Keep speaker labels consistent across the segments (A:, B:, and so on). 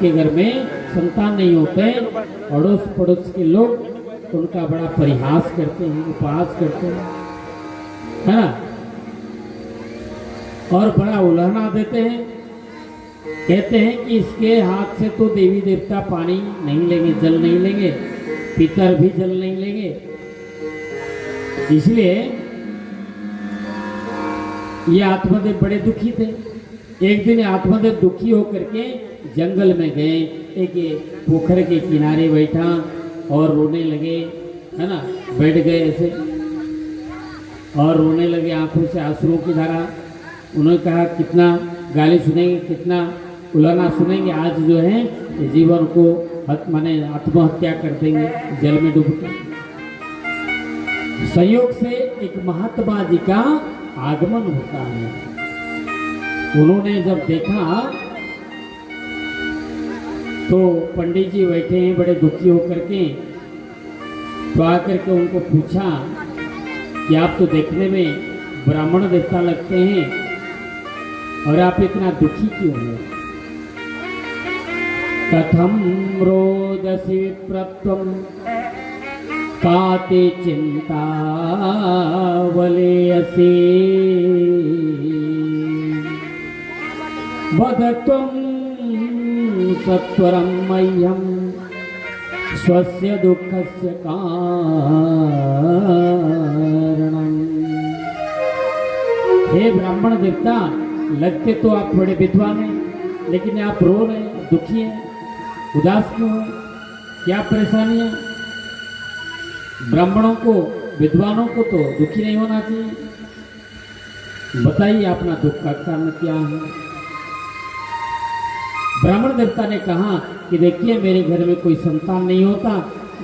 A: जिसके घर में संतान नहीं होते, अड़ोस पड़ोस के लोग उनका बड़ा परिहास करते हैं, उपहास करते हैं, है ना, और बड़ा उलाहना देते हैं। कहते हैं कि इसके हाथ से तो देवी देवता पानी नहीं लेंगे, जल नहीं लेंगे, पितर भी जल नहीं लेंगे। इसलिए ये आत्मदेव बड़े दुखी थे। एक दिन आत्मदेव दुखी होकर के जंगल में गए, एक पोखर के किनारे बैठा और रोने लगे, है ना, बैठ गए ऐसे और रोने लगे, आंखों से आंसुओं की धारा। उन्होंने कहा कितना गाली सुनेंगे, कितना उलाना सुनेंगे, आज जो है जीवन को माने आत्महत्या कर देंगे जल में डूब कर। संयोग से एक महात्मा जी का आगमन होता है। उन्होंने जब देखा तो पंडित जी बैठे हैं बड़े दुखी होकर के, तो आकर के उनको पूछा कि आप तो देखने में ब्राह्मण देवता लगते हैं और आप इतना दुखी क्यों हैं? कथम रोदसी विप्रत्वम काते चिंता वलेयसी वदत्वं सत्वरं मह्यं स्वस्य दुःखस्य कारणम्। हे ब्राह्मण देवता, लगते तो आप बड़े विद्वान हैं, लेकिन आप रो रहे हैं, दुखी हैं, उदास क्यों हैं? क्या परेशानी है? ब्राह्मणों को, विद्वानों को तो दुखी नहीं होना चाहिए। बताइए अपना दुख का कारण क्या है? ब्राह्मण देवता ने कहा कि देखिए मेरे घर में कोई संतान नहीं होता,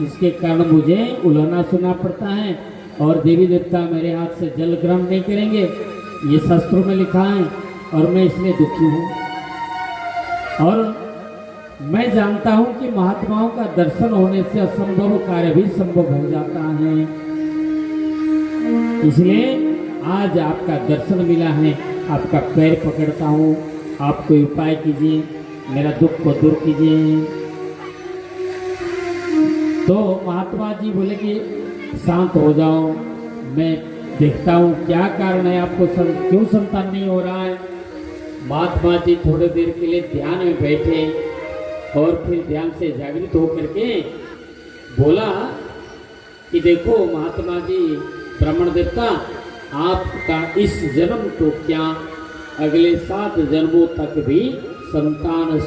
A: इसके कारण मुझे उलाहना सुनना पड़ता है और देवी देवता मेरे हाथ से जल ग्रहण नहीं करेंगे, ये शास्त्रों में लिखा है और मैं इसलिए दुखी हूँ। और मैं जानता हूँ कि महात्माओं का दर्शन होने से असंभव कार्य भी संभव हो जाता है, इसलिए आज आपका दर्शन मिला है, आपका पैर पकड़ता हूँ, आप कोई उपाय कीजिए, मेरा दुख को दूर कीजिए। तो महात्मा जी बोले कि शांत हो जाओ, मैं देखता हूँ क्या कारण है, आपको क्यों संतान नहीं हो रहा है। महात्मा जी थोड़ी देर के लिए ध्यान में बैठे और फिर ध्यान से जागृत होकर के बोला कि देखो महात्मा जी, ब्राह्मण देवता, आपका इस जन्म तो क्या, अगले 7 जन्मों तक भी संतान